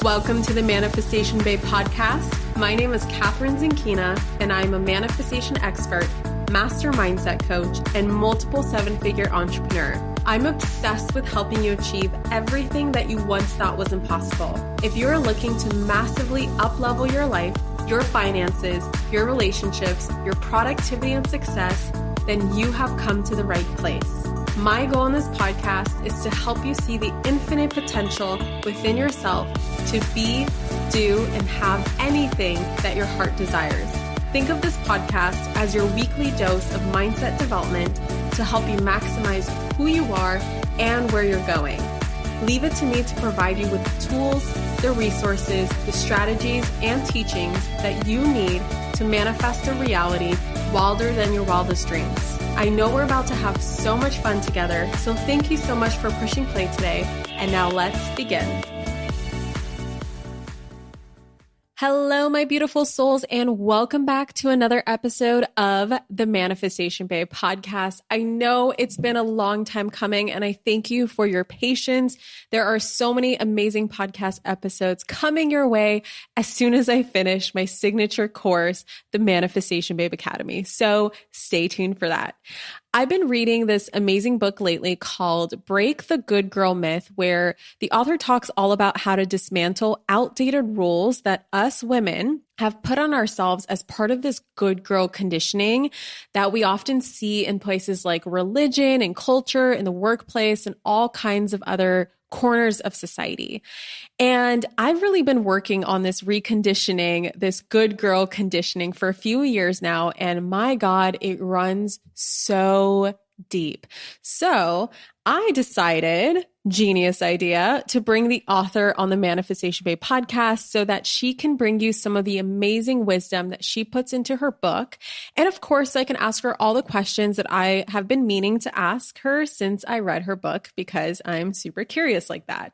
Welcome to the Manifestation Babe podcast. My name is Catherine Zinkina, and I'm a manifestation expert, master mindset coach, and multiple seven-figure entrepreneur. I'm obsessed with helping you achieve everything that you once thought was impossible. If you're looking to massively up-level your life, your finances, your relationships, your productivity and success, then you have come to the right place. My goal in this podcast is to help you see the infinite potential within yourself to be, do, and have anything that your heart desires. Think of this podcast as your weekly dose of mindset development to help you maximize who you are and where you're going. Leave it to me to provide you with the tools, the resources, the strategies, and teachings that you need to manifest a reality wilder than your wildest dreams. I know we're about to have so much fun together, so thank you so much for pushing play today. And now let's begin. Hello, my beautiful souls, and welcome back to another episode of the Manifestation Babe podcast. I know it's been a long time coming, and I thank you for your patience. There are so many amazing podcast episodes coming your way as soon as I finish my signature course, the Manifestation Babe Academy. So stay tuned for that. I've been reading this amazing book lately called Break the Good Girl Myth, where the author talks all about how to dismantle outdated rules that us women have put on ourselves as part of this good girl conditioning that we often see in places like religion and culture, in the workplace, and all kinds of other corners of society. And I've really been working on this reconditioning, this good girl conditioning for a few years now. And my God, it runs so deep. So I decided, genius idea, to bring the author on the Manifestation Babe podcast so that she can bring you some of the amazing wisdom that she puts into her book. And of course, I can ask her all the questions that I have been meaning to ask her since I read her book, because I'm super curious like that.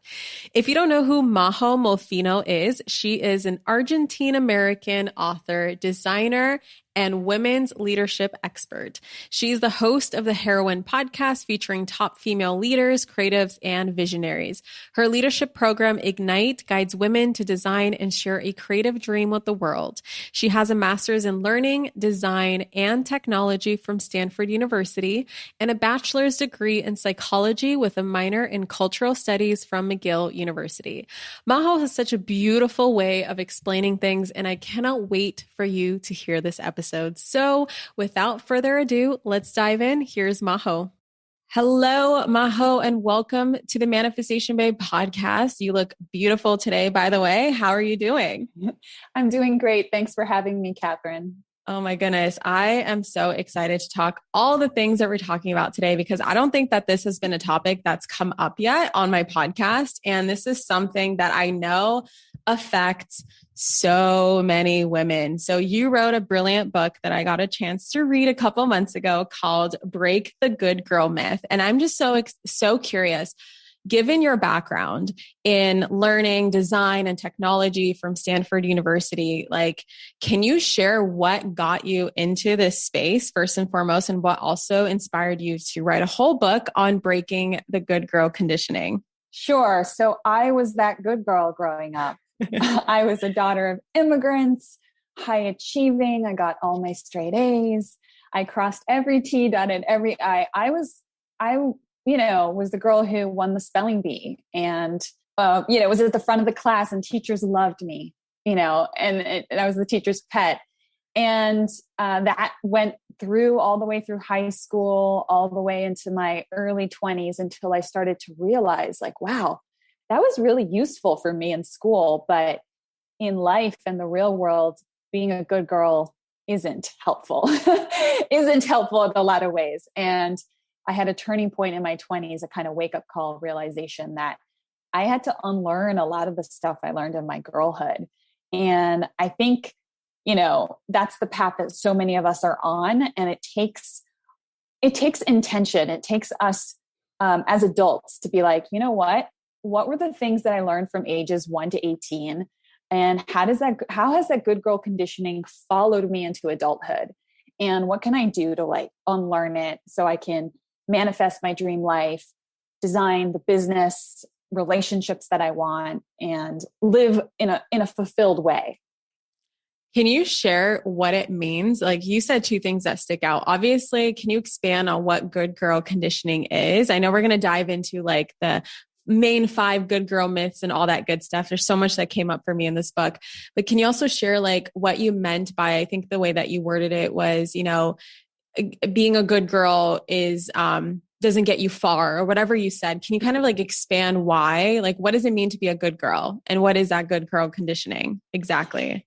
If you don't know who Majo Molfino is, she is an Argentine-American author, designer, and women's leadership expert. She's the host of the HEROINE podcast featuring top female leaders, creatives, and visionaries. Her leadership program, Ignite, guides women to design and share a creative dream with the world. She has a master's in learning, design, and technology from Stanford University and a bachelor's degree in psychology with a minor in cultural studies from McGill University. Majo has such a beautiful way of explaining things, and I cannot wait for you to hear this episode. So without further ado, let's dive in. Here's Majo. Hello, Majo, and welcome to the Manifestation Babe podcast. You look beautiful today, by the way. How are you doing? I'm doing great. Thanks for having me, Catherine. Oh my goodness. I am so excited to talk all the things that we're talking about today, because I don't think that this has been a topic that's come up yet on my podcast. And this is something that I know affects so many women. So you wrote a brilliant book that I got a chance to read a couple months ago called Break the Good Girl Myth. And I'm just so curious. Given your background in learning, design, and technology from Stanford University, can you share what got you into this space first and foremost, and what also inspired you to write a whole book on breaking the good girl conditioning? Sure. So I was that good girl growing up. I was a daughter of immigrants, high achieving. I got all my straight A's. I crossed every T, dotted every I. I was the girl who won the spelling bee and, was at the front of the class, and teachers loved me, and I was the teacher's pet. And that went through all the way through high school, all the way into my early 20s, until I started to realize, wow, that was really useful for me in school, but in life and the real world, being a good girl isn't helpful, in a lot of ways. And I had a turning point in my 20s, a kind of wake up call realization that I had to unlearn a lot of the stuff I learned in my girlhood. And I think, that's the path that so many of us are on. And it takes intention. It takes us as adults to be like, you know what were the things that I learned from ages 1 to 18? And how has that good girl conditioning followed me into adulthood? And what can I do to unlearn it so I can manifest my dream life, design the business relationships that I want, and live in a fulfilled way. Can you share what it means? Like you said, two things that stick out. Obviously, can you expand on what good girl conditioning is? I know we're going to dive into like the main 5 good girl myths and all that good stuff. There's so much that came up for me in this book, but can you also share like what you meant by, I think the way that you worded it was, being a good girl is, doesn't get you far, or whatever you said. Can you kind of like expand why, like, what does it mean to be a good girl, and what is that good girl conditioning exactly?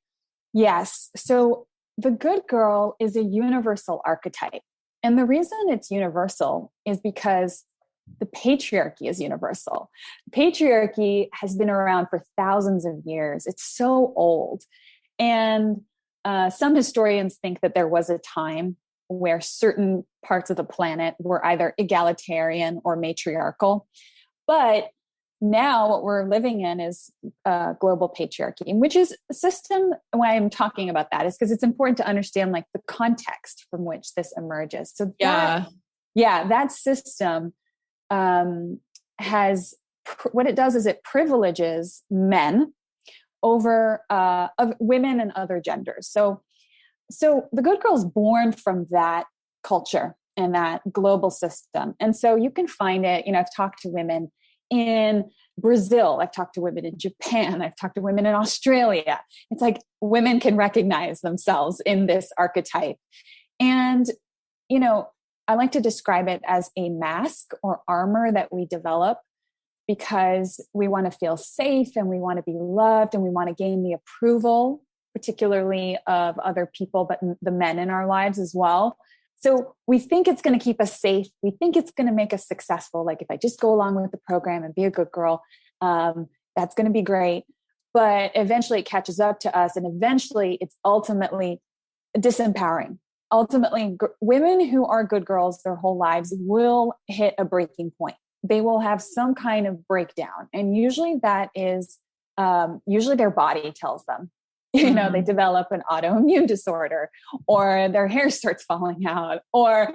Yes. So the good girl is a universal archetype. And the reason it's universal is because the patriarchy is universal. Patriarchy has been around for thousands of years. It's so old. And some historians think that there was a time where certain parts of the planet were either egalitarian or matriarchal. But now what we're living in is global patriarchy, which is a system. Why I'm talking about that is because it's important to understand like the context from which this emerges. So that system has, what it does is it privileges men over of women and other genders. So the good girl is born from that culture and that global system. And so you can find it, I've talked to women in Brazil, I've talked to women in Japan, I've talked to women in Australia. It's like women can recognize themselves in this archetype. And, I like to describe it as a mask or armor that we develop because we want to feel safe and we want to be loved and we want to gain the approval, particularly of other people, but the men in our lives as well. So we think it's going to keep us safe. We think it's going to make us successful. Like if I just go along with the program and be a good girl, that's going to be great. But eventually it catches up to us. And eventually it's ultimately disempowering. Ultimately, women who are good girls their whole lives will hit a breaking point. They will have some kind of breakdown. And usually that is, usually their body tells them. They develop an autoimmune disorder, or their hair starts falling out, or,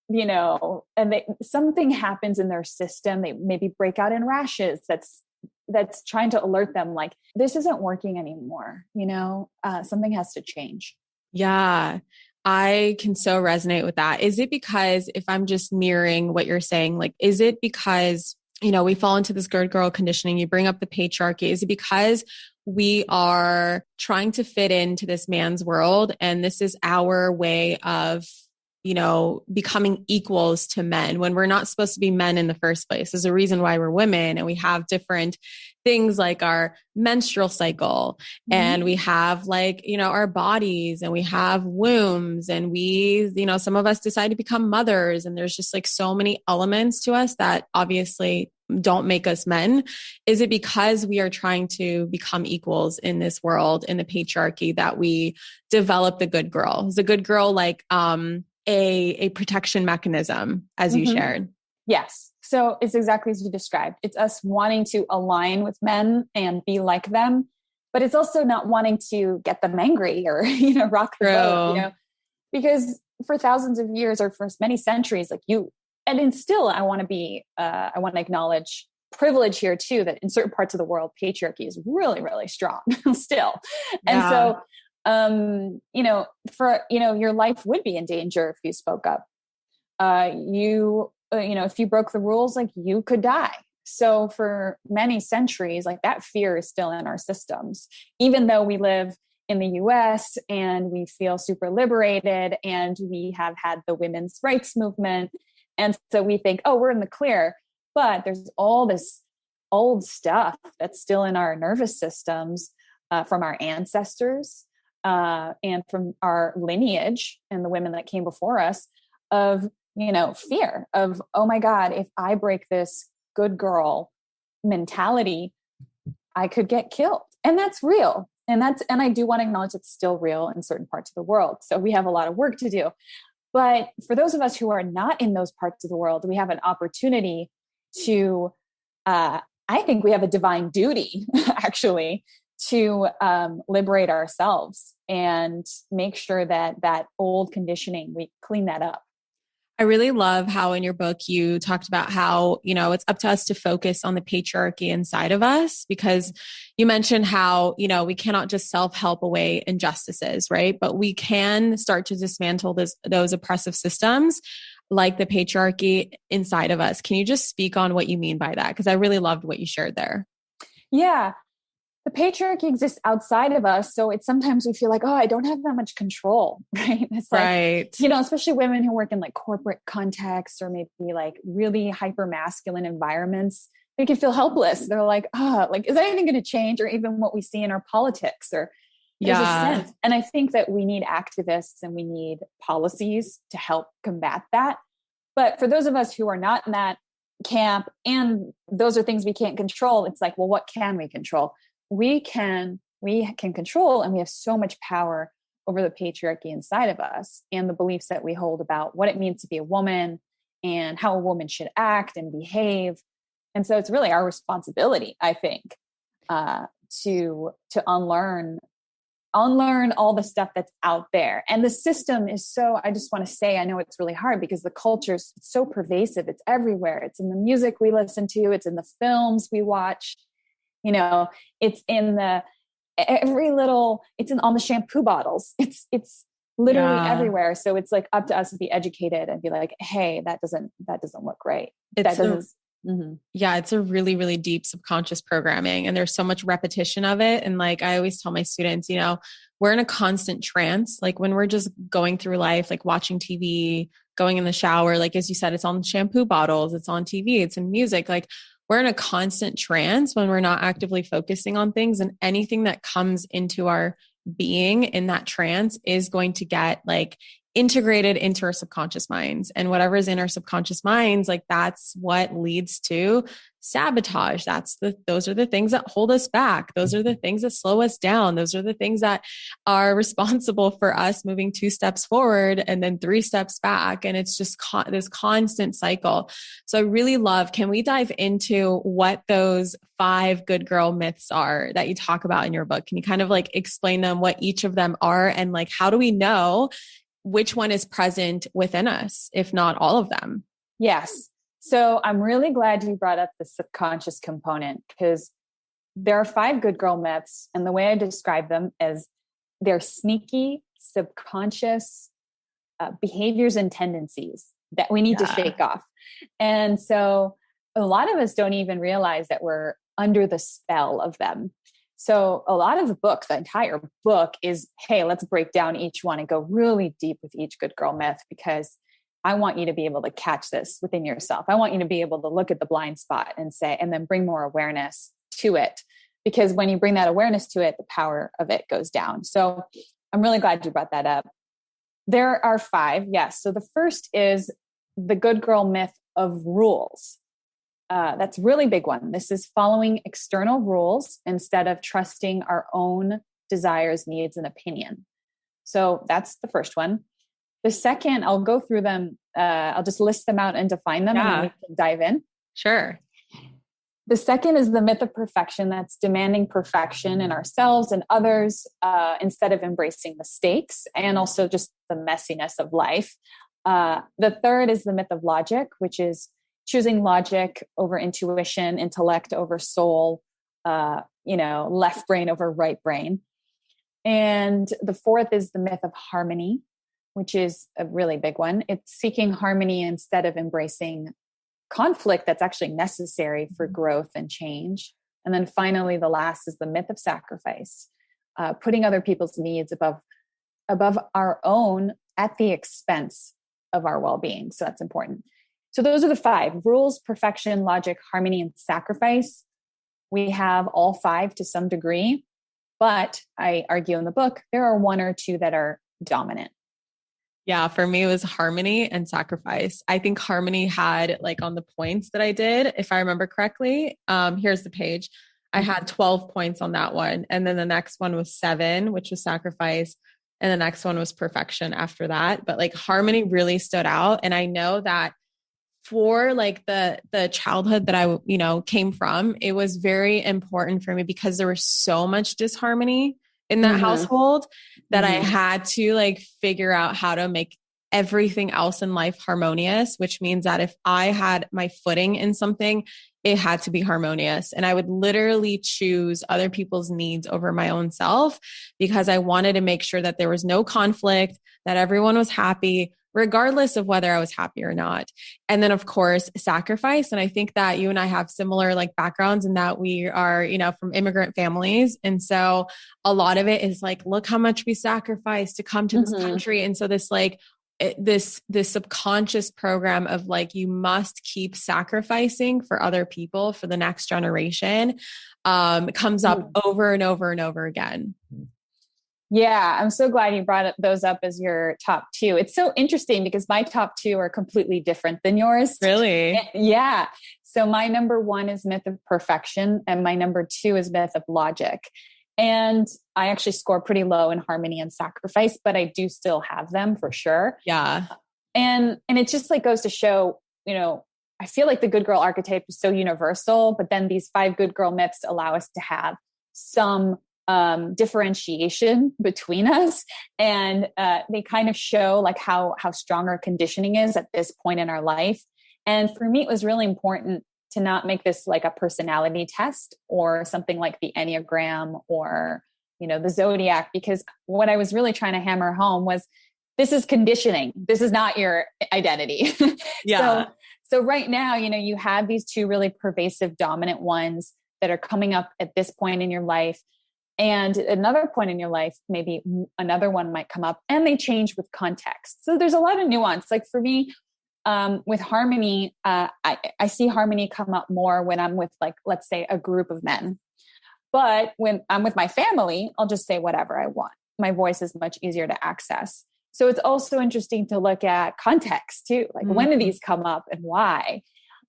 and something happens in their system. They maybe break out in rashes. That's trying to alert them like, this isn't working anymore. Something has to change. Yeah. I can so resonate with that. Is it because, if I'm just mirroring what you're saying, like, is it because, we fall into this good girl conditioning? You bring up the patriarchy. Is it because we are trying to fit into this man's world, and this is our way of, becoming equals to men when we're not supposed to be men in the first place? There's a reason why we're women, and we have different things like our menstrual cycle, and we have like, our bodies, and we have wombs, and we, some of us decide to become mothers, and there's just like so many elements to us that obviously don't make us men. Is it because we are trying to become equals in this world, in the patriarchy, that we develop the good girl? Is the good girl like, a protection mechanism, as you shared? Yes. So it's exactly as you described. It's us wanting to align with men and be like them, but it's also not wanting to get them angry or, rock the boat, because for thousands of years or for many centuries, and still I want to acknowledge privilege here too, that in certain parts of the world, patriarchy is really, really strong still. And so, your life would be in danger if you spoke up. If you broke the rules, like you could die. So for many centuries, like that fear is still in our systems, even though we live in the US and we feel super liberated and we have had the women's rights movement. And so we think, oh, we're in the clear, but there's all this old stuff that's still in our nervous systems from our ancestors and from our lineage and the women that came before us of, fear of, oh my God, if I break this good girl mentality, I could get killed. And that's real. And I do want to acknowledge it's still real in certain parts of the world. So we have a lot of work to do. But for those of us who are not in those parts of the world, we have an opportunity to, I think we have a divine duty, actually, to liberate ourselves and make sure that old conditioning, we clean that up. I really love how in your book you talked about how, it's up to us to focus on the patriarchy inside of us, because you mentioned how, we cannot just self-help away injustices, right? But we can start to dismantle those oppressive systems like the patriarchy inside of us. Can you just speak on what you mean by that? Because I really loved what you shared there. Yeah. The patriarchy exists outside of us. So it's sometimes we feel like, oh, I don't have that much control, right? It's like, right. Especially women who work in like corporate contexts or maybe like really hyper masculine environments, they can feel helpless. They're like, is anything going to change? Or even what we see in our politics, or there's a sense. And I think that we need activists and we need policies to help combat that. But for those of us who are not in that camp, and those are things we can't control, it's like, well, what can we control? We can control, and we have so much power over the patriarchy inside of us and the beliefs that we hold about what it means to be a woman and how a woman should act and behave. And so it's really our responsibility, I think, to unlearn all the stuff that's out there. And the system is so, I just want to say, I know it's really hard because the culture is so pervasive. It's everywhere. It's in the music we listen to. It's in the films we watch. It's in on the shampoo bottles. It's literally everywhere. So it's like up to us to be educated and be like, hey, that doesn't look right. It's a really, really deep subconscious programming, and there's so much repetition of it. And like, I always tell my students, we're in a constant trance. Like when we're just going through life, like watching TV, going in the shower, like, as you said, it's on shampoo bottles, it's on TV, it's in music. Like we're in a constant trance when we're not actively focusing on things, and anything that comes into our being in that trance is going to get like integrated into our subconscious minds, and whatever is in our subconscious minds, like that's what leads to sabotage. Those are the things that hold us back. Those are the things that slow us down. Those are the things that are responsible for us moving 2 steps forward and then 3 steps back. And it's just this constant cycle. So I really love, can we dive into what those 5 good girl myths are that you talk about in your book? Can you kind of like explain them, what each of them are, and like, how do we know which one is present within us, if not all of them? Yes. So I'm really glad you brought up the subconscious component, because there are 5 good girl myths. And the way I describe them is they're sneaky, subconscious behaviors and tendencies that we need to shake off. And so a lot of us don't even realize that we're under the spell of them. So a lot of the book, the entire book is, hey, let's break down each one and go really deep with each good girl myth, because I want you to be able to catch this within yourself. I want you to be able to look at the blind spot and say, and then bring more awareness to it. Because when you bring that awareness to it, the power of it goes down. So I'm really glad you brought that up. There are 5. Yes. So the first is the good girl myth of rules. That's a really big one. This is following external rules instead of trusting our own desires, needs, and opinion. So that's the first one. The second, I'll go through them. I'll just list them out and define them, and then we can dive in. Sure. The second is the myth of perfection. That's demanding perfection in ourselves and others instead of embracing mistakes and also just the messiness of life. The third is the myth of logic, which is choosing logic over intuition, intellect over soul, left brain over right brain. And the fourth is the myth of harmony, which is a really big one. It's seeking harmony instead of embracing conflict that's actually necessary for growth and change. And then finally, the last is the myth of sacrifice, putting other people's needs above our own at the expense of our well-being. So that's important. So those are the 5: rules, perfection, logic, harmony, and sacrifice. We have all 5 to some degree, but I argue in the book, there are 1 or 2 that are dominant. Yeah, for me, it was harmony and sacrifice. I think harmony had, like, on the points that I did, if I remember correctly, here's the page. I had 12 points on that one. And then the next one was 7, which was sacrifice. And the next one was perfection after that. But like harmony really stood out. And I know that for like the childhood that I, came from, it was very important for me because there was so much disharmony in that household that I had to like figure out how to make everything else in life harmonious, which means that if I had my footing in something, it had to be harmonious. And I would literally choose other people's needs over my own self because I wanted to make sure that there was no conflict, that everyone was happy, regardless of whether I was happy or not. And then of course, sacrifice. And I think that you and I have similar like backgrounds in that we are, from immigrant families. And so a lot of it is like, look how much we sacrificed to come to this country. And so this like, this subconscious program of like, you must keep sacrificing for other people for the next generation, comes up over and over and over again. Yeah, I'm so glad you brought those up as your top two. It's so interesting because my top two are completely different than yours. Really? Yeah. So my number one is myth of perfection, and my number two is myth of logic. And I actually score pretty low in harmony and sacrifice, but I do still have them for sure. Yeah. And it just like goes to show, I feel like the good girl archetype is so universal, but then these 5 good girl myths allow us to have some differentiation between us. And they kind of show like how strong our conditioning is at this point in our life. And for me, it was really important to not make this like a personality test or something like the Enneagram or, the Zodiac, because what I was really trying to hammer home was this is conditioning. This is not your identity. Yeah. So right now, you have these 2 really pervasive dominant ones that are coming up at this point in your life. And another point in your life, maybe another one might come up, and they change with context. So there's a lot of nuance. Like for me, with harmony, I see harmony come up more when I'm with like, let's say a group of men. But when I'm with my family, I'll just say whatever I want. My voice is much easier to access. So it's also interesting to look at context too. Like when do these come up and why?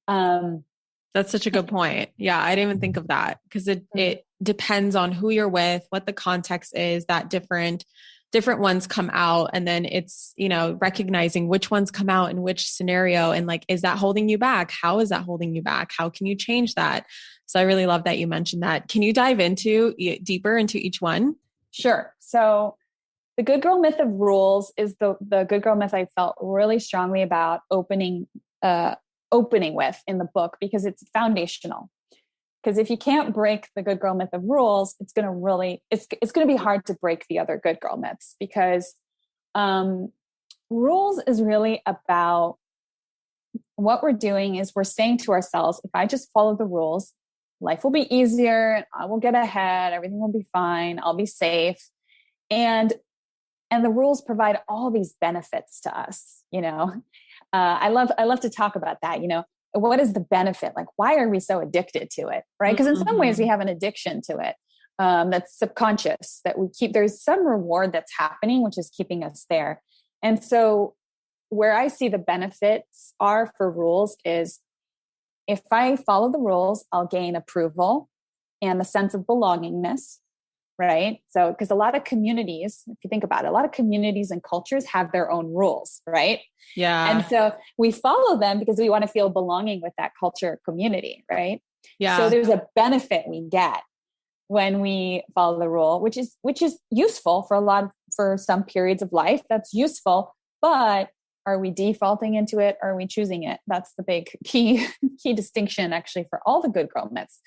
That's such a good point. Yeah. I didn't even think of that because it depends on who you're with, what the context is, that different ones come out. And then it's, recognizing which ones come out in which scenario. And like, is that holding you back? How is that holding you back? How can you change that? So I really love that you mentioned that. Can you dive deeper into each one? Sure. So the good girl myth of rules is the good girl myth I felt really strongly about opening with in the book because it's foundational. Because if you can't break the good girl myth of rules, it's going to be hard to break the other good girl myths, because rules is really about what we're doing is we're saying to ourselves, if I just follow the rules, life will be easier. I will get ahead. Everything will be fine. I'll be safe. And the rules provide all these benefits to us. I love to talk about that. What is the benefit? Like, why are we so addicted to it? Right? Because in some ways we have an addiction to it. That's subconscious, that we keep, there's some reward that's happening, which is keeping us there. And so where I see the benefits are for rules is if I follow the rules, I'll gain approval and the sense of belongingness. Right? So, because a lot of communities, if you think about it, a lot of communities and cultures have their own rules, right? Yeah. And so we follow them because we want to feel belonging with that culture or community, right? Yeah. So there's a benefit we get when we follow the rule, which is useful for some periods of life. That's useful, but are we defaulting into it? Or are we choosing it? That's the big key distinction actually for all the good girl myths.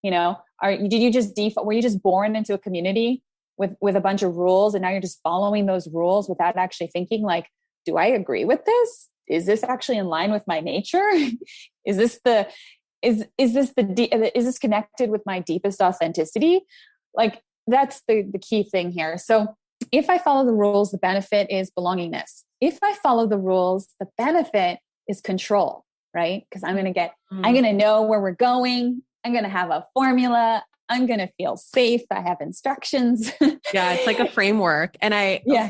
Did you just default? Were you just born into a community with a bunch of rules, and now you're just following those rules without actually thinking like, do I agree with this? Is this actually in line with my nature? Is this connected with my deepest authenticity? Like that's the key thing here. So if I follow the rules, the benefit is belongingness. If I follow the rules, the benefit is control, right? Because I'm going to know where we're going. I'm going to have a formula. I'm going to feel safe. I have instructions. Yeah. It's like a framework. And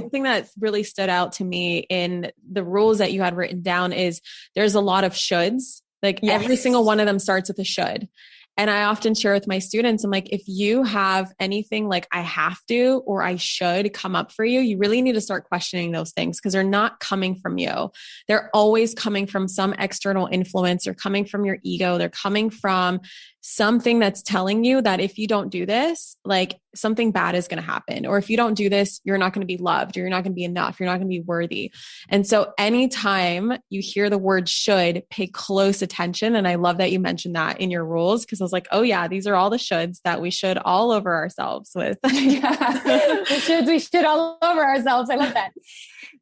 something that's really stood out to me in the rules that you had written down is there's a lot of shoulds. Like every single one of them starts with a should. And I often share with my students, I'm like, if you have anything like I have to, or I should come up for you, you really need to start questioning those things because they're not coming from you. They're always coming from some external influence. They're coming from your ego. They're coming from something that's telling you that if you don't do this, like something bad is going to happen. Or if you don't do this, you're not going to be loved, or you're not going to be enough. You're not going to be worthy. And so anytime you hear the word should, pay close attention. And I love that you mentioned that in your rules, because I was like, oh yeah, these are all the shoulds that we should all over ourselves with. We should all over ourselves. I love that.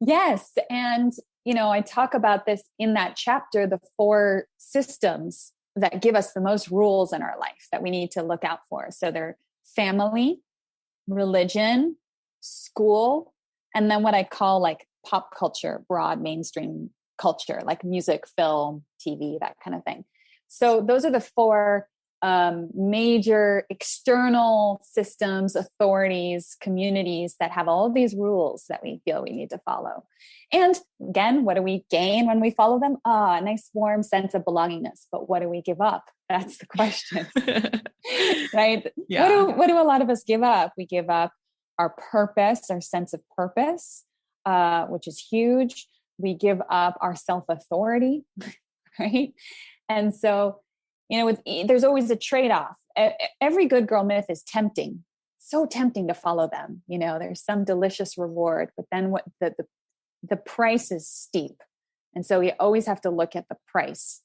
Yes. And, I talk about this in that chapter, the 4 systems that give us the most rules in our life that we need to look out for. So they're family, religion, school, and then what I call like pop culture, broad mainstream culture, like music, film, TV, that kind of thing. So those are the 4 major external systems, authorities, communities that have all of these rules that we feel we need to follow. And again, what do we gain when we follow them? A nice warm sense of belongingness. But what do we give up? That's the question, right? Yeah. What do a lot of us give up? We give up our purpose, our sense of purpose, which is huge. We give up our self-authority, right? And so, there's always a trade-off. Every good girl myth is tempting, so tempting to follow them. There's some delicious reward, but then what the price is steep. And so we always have to look at the price.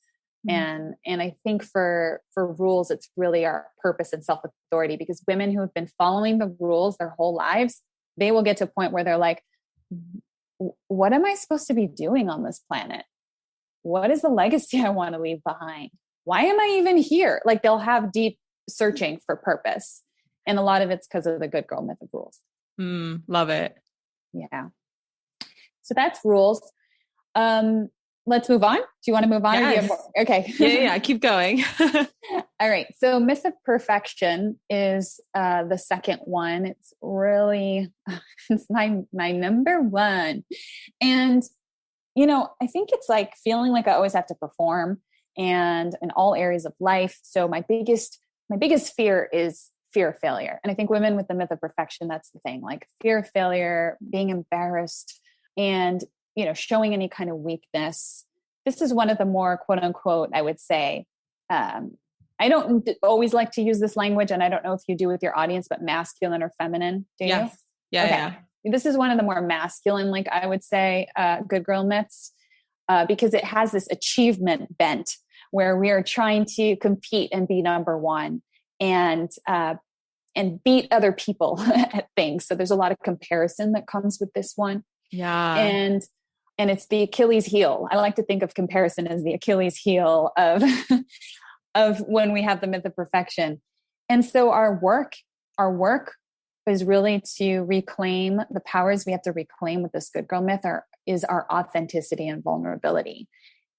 Mm-hmm. And I think for rules, it's really our purpose and self-authority, because women who have been following the rules their whole lives, they will get to a point where they're like, what am I supposed to be doing on this planet? What is the legacy I want to leave behind? Why am I even here? Like, they'll have deep searching for purpose. And a lot of it's because of the good girl myth of rules. Love it. Yeah. So that's rules. Let's move on. Do you want to move on? Yes. Or do you have more? Okay. Yeah. Keep going. All right. So myth of perfection is the second one. It's really, it's my number one. And, I think it's like feeling like I always have to perform, and in all areas of life. So my biggest fear is fear of failure. And I think women with the myth of perfection, that's the thing, like fear of failure, being embarrassed, and, showing any kind of weakness. This is one of the more quote unquote, I would say, I don't always like to use this language, and I don't know if you do with your audience, but masculine or feminine. Do you? Yes. Yeah. Okay. Yeah. This is one of the more masculine, like I would say, good girl myths, because it has this achievement bent where we are trying to compete and be number one and beat other people at things. So there's a lot of comparison that comes with this one. Yeah. And it's the Achilles heel. I like to think of comparison as the Achilles heel of, of when we have the myth of perfection. And so our work is really to reclaim the powers we have to reclaim with this good girl myth is our authenticity and vulnerability.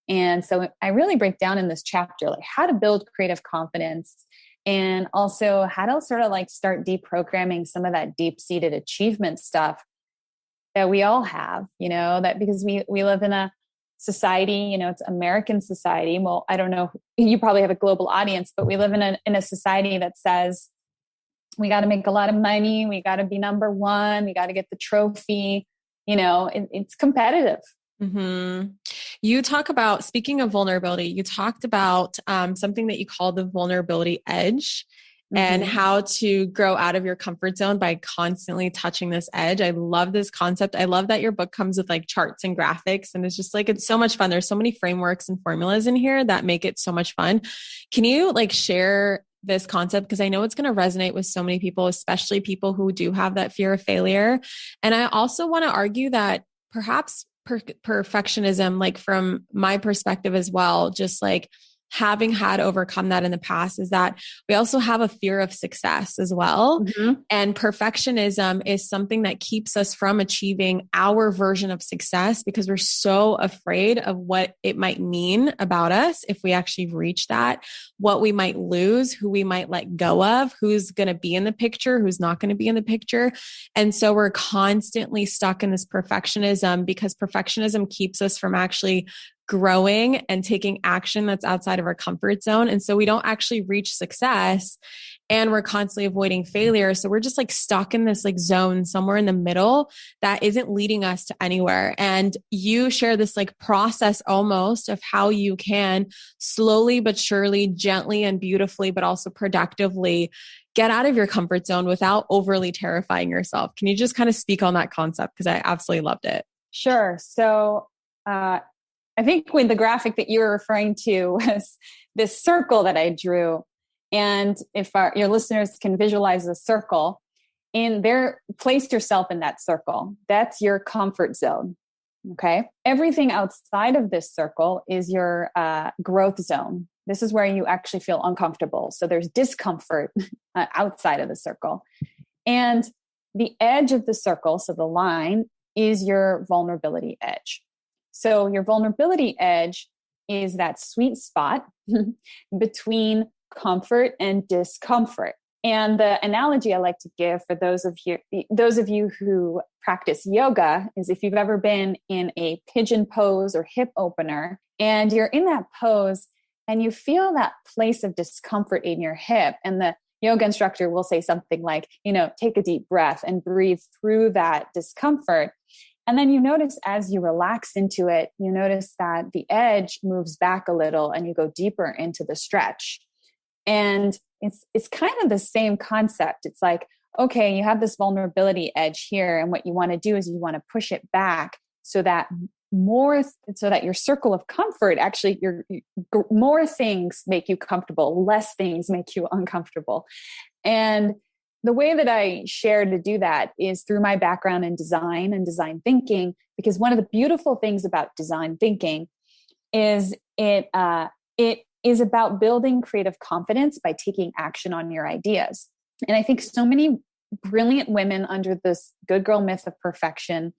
And so I really break down in this chapter, like how to build creative confidence, and also how to sort of like start deprogramming some of that deep-seated achievement stuff that we all have, that because we live in a society, it's American society. Well, I don't know, you probably have a global audience, but we live in a society that says we got to make a lot of money. We got to be number one. We got to get the trophy. It's competitive. Mm-hmm. You talk about, speaking of vulnerability, you talked about something that you call the vulnerability edge, and how to grow out of your comfort zone by constantly touching this edge. I love this concept. I love that your book comes with like charts and graphics, and it's just like, it's so much fun. There's so many frameworks and formulas in here that make it so much fun. Can you like share this concept? Because I know it's going to resonate with so many people, especially people who do have that fear of failure. And I also want to argue that perhaps perfectionism, like from my perspective as well, just like having had overcome that in the past, is that we also have a fear of success as well. Mm-hmm. And perfectionism is something that keeps us from achieving our version of success because we're so afraid of what it might mean about us if we actually reach that, what we might lose, who we might let go of, who's going to be in the picture, who's not going to be in the picture. And so we're constantly stuck in this perfectionism because perfectionism keeps us from actually growing and taking action that's outside of our comfort zone. And so we don't actually reach success, and we're constantly avoiding failure. So we're just like stuck in this like zone somewhere in the middle that isn't leading us to anywhere. And you share this like process almost of how you can slowly but surely, gently and beautifully, but also productively get out of your comfort zone without overly terrifying yourself. Can you just kind of speak on that concept? Because I absolutely loved it. Sure. So, I think when the graphic that you were referring to was this circle that I drew. And if your listeners can visualize a circle, and place yourself in that circle. That's your comfort zone. Okay. Everything outside of this circle is your growth zone. This is where you actually feel uncomfortable. So there's discomfort outside of the circle. And the edge of the circle, so the line, is your vulnerability edge. So your vulnerability edge is that sweet spot between comfort and discomfort. And the analogy I like to give for those of you who practice yoga is if you've ever been in a pigeon pose or hip opener, and you're in that pose and you feel that place of discomfort in your hip, and the yoga instructor will say something like, take a deep breath and breathe through that discomfort. And then you notice as you relax into it, you notice that the edge moves back a little and you go deeper into the stretch. And it's kind of the same concept. It's like, okay, you have this vulnerability edge here. And what you want to do is you want to push it back so that your circle of comfort, actually more things make you comfortable, less things make you uncomfortable. And the way that I share to do that is through my background in design and design thinking, because one of the beautiful things about design thinking is it is about building creative confidence by taking action on your ideas. And I think so many brilliant women under this good girl myth of perfection,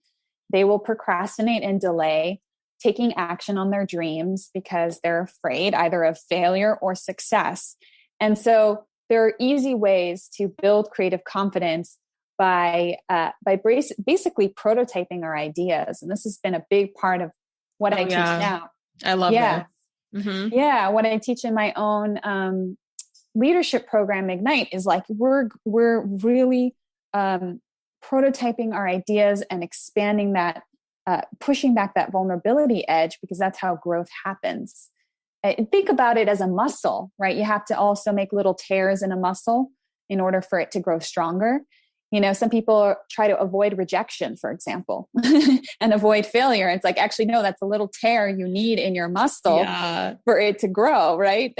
they will procrastinate and delay taking action on their dreams because they're afraid either of failure or success. And so there are easy ways to build creative confidence by basically prototyping our ideas. And this has been a big part of what I teach now. I love that. Mm-hmm. Yeah. What I teach in my own leadership program, Ignite, is like, we're really prototyping our ideas and expanding that, pushing back that vulnerability edge, because that's how growth happens. Think about it as a muscle, right? You have to also make little tears in a muscle in order for it to grow stronger. Some people try to avoid rejection, for example, and avoid failure. It's like, actually, no, that's a little tear you need in your muscle for it to grow, right?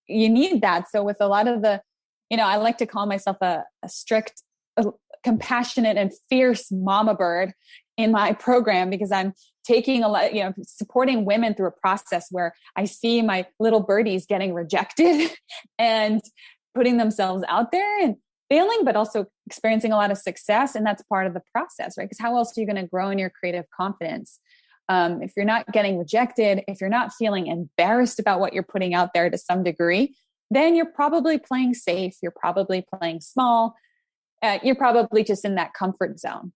You need that. So with a lot of I like to call myself a strict, compassionate and fierce mama bird in my program, because I'm taking a lot, supporting women through a process where I see my little birdies getting rejected and putting themselves out there and failing, but also experiencing a lot of success. And that's part of the process, right? Because how else are you going to grow in your creative confidence? If you're not getting rejected, if you're not feeling embarrassed about what you're putting out there to some degree, then you're probably playing safe. You're probably playing small. You're probably just in that comfort zone.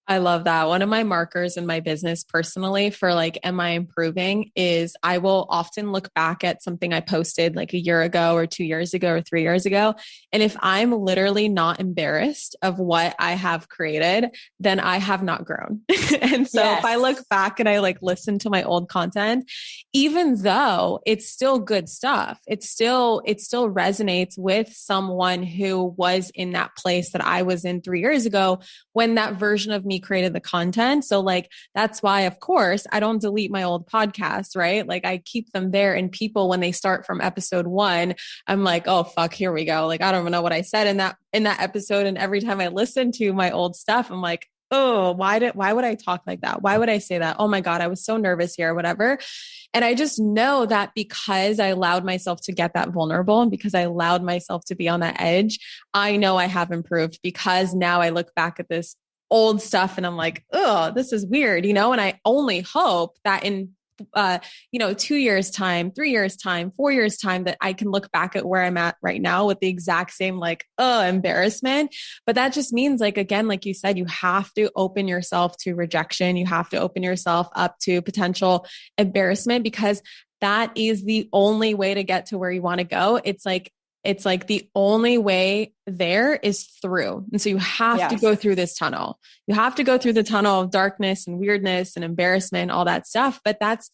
I love that. One of my markers in my business personally for like, am I improving, is I will often look back at something I posted like a year ago or 2 years ago or 3 years ago. And if I'm literally not embarrassed of what I have created, then I have not grown. And so if I look back and I like listen to my old content, even though it's still good stuff, it still resonates with someone who was in that place that I was in 3 years ago when that version of me created the content. So like, that's why, of course, I don't delete my old podcasts, right? Like I keep them there, and people, when they start from episode 1, I'm like, oh, fuck, here we go. Like, I don't even know what I said in that episode. And every time I listen to my old stuff, I'm like, oh, why would I talk like that? Why would I say that? Oh my God, I was so nervous here, whatever. And I just know that because I allowed myself to get that vulnerable, and because I allowed myself to be on that edge, I know I have improved, because now I look back at this old stuff and I'm like, oh, this is weird, and I only hope that in 2 years time, 3 years time, 4 years time, that I can look back at where I'm at right now with the exact same embarrassment. But that just means again, like you said, you have to open yourself to rejection. You have to open yourself up to potential embarrassment, because that is the only way to get to where you want to go. It's like the only way there is through. And so you have to go through this tunnel. You have to go through the tunnel of darkness and weirdness and embarrassment, all that stuff. But that's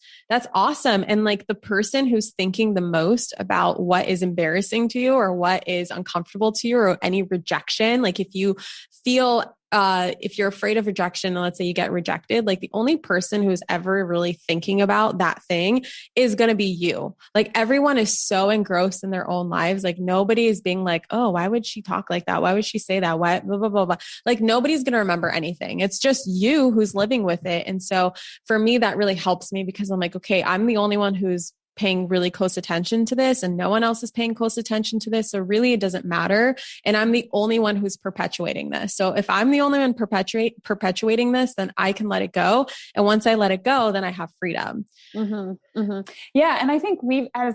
awesome. And the person who's thinking the most about what is embarrassing to you or what is uncomfortable to you or any rejection, if you feel if you're afraid of rejection, and let's say you get rejected, the only person who's ever really thinking about that thing is going to be you. Everyone is so engrossed in their own lives. Nobody is being oh, why would she talk like that? Why would she say that? Why, blah, blah, blah, blah. Nobody's going to remember anything. It's just you who's living with it. And so for me, that really helps me, because I'm okay, I'm the only one who's paying really close attention to this, and no one else is paying close attention to this. So really it doesn't matter. And I'm the only one who's perpetuating this. So if I'm the only one perpetuating this, then I can let it go. And once I let it go, then I have freedom. Mm-hmm, mm-hmm. Yeah. And I think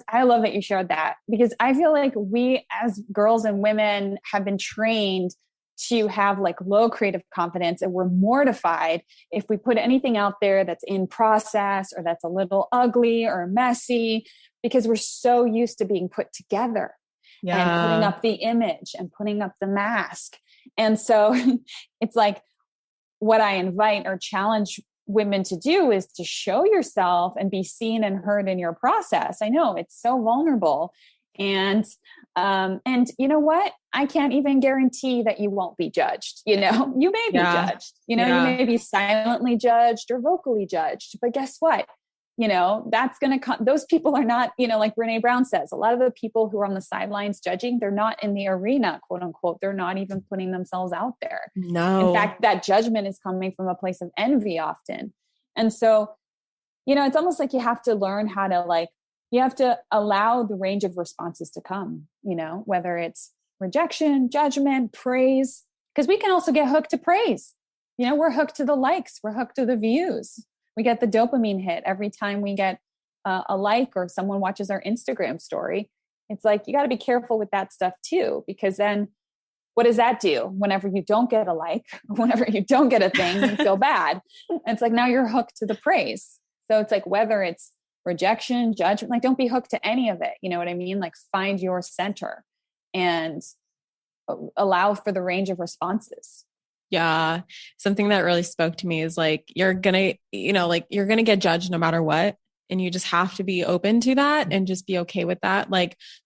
I love that you shared that, because I feel like we as girls and women have been trained to have low creative confidence, and we're mortified if we put anything out there that's in process or that's a little ugly or messy, because we're so used to being put together and putting up the image and putting up the mask. And so it's what I invite or challenge women to do is to show yourself and be seen and heard in your process. I know it's so vulnerable. And you know what? I can't even guarantee that you won't be judged. You may be judged, you may be silently judged or vocally judged, but guess what? That's going to come. Those people are not, like Brené Brown says, a lot of the people who are on the sidelines judging, they're not in the arena, quote unquote. They're not even putting themselves out there. No. In fact, that judgment is coming from a place of envy often. And so, it's almost like you have to learn how to you have to allow the range of responses to come, whether it's rejection, judgment, praise, because we can also get hooked to praise. We're hooked to the likes, we're hooked to the views. We get the dopamine hit every time we get a like or someone watches our Instagram story. It's you got to be careful with that stuff too, because then what does that do? Whenever you don't get a like, whenever you don't get a thing, you feel bad. And it's now you're hooked to the praise. So it's whether it's rejection, judgment, don't be hooked to any of it. You know what I mean? Find your center and allow for the range of responses. Yeah. Something that really spoke to me is you're going to get judged no matter what. And you just have to be open to that and just be okay with that.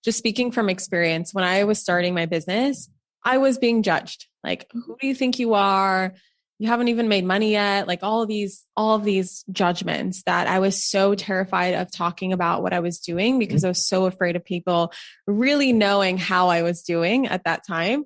Just speaking from experience, when I was starting my business, I was being judged. Who do you think you are? You haven't even made money yet. All of these judgments that I was so terrified of talking about what I was doing, because I was so afraid of people really knowing how I was doing at that time.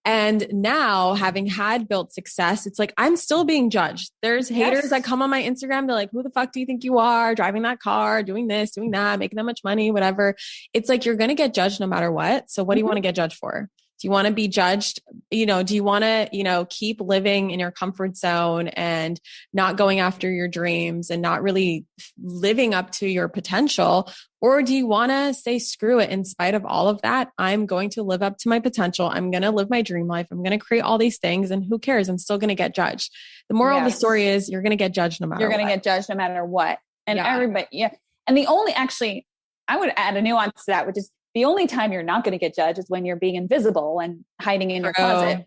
And now, having had built success, it's I'm still being judged. There's haters that come on my Instagram. They're who the fuck do you think you are, driving that car, doing this, doing that, making that much money, whatever. It's you're going to get judged no matter what. So what do you want to get judged for? Do you want to be judged? Do you want to, keep living in your comfort zone and not going after your dreams and not really living up to your potential? Or do you want to say, screw it, in spite of all of that, I'm going to live up to my potential. I'm going to live my dream life. I'm going to create all these things, and who cares? I'm still going to get judged. The moral of the story is you're going to get judged no matter what. You're going to get judged no matter what. And everybody, And the only, I would add a nuance to that, which is the only time you're not going to get judged is when you're being invisible and hiding in your closet.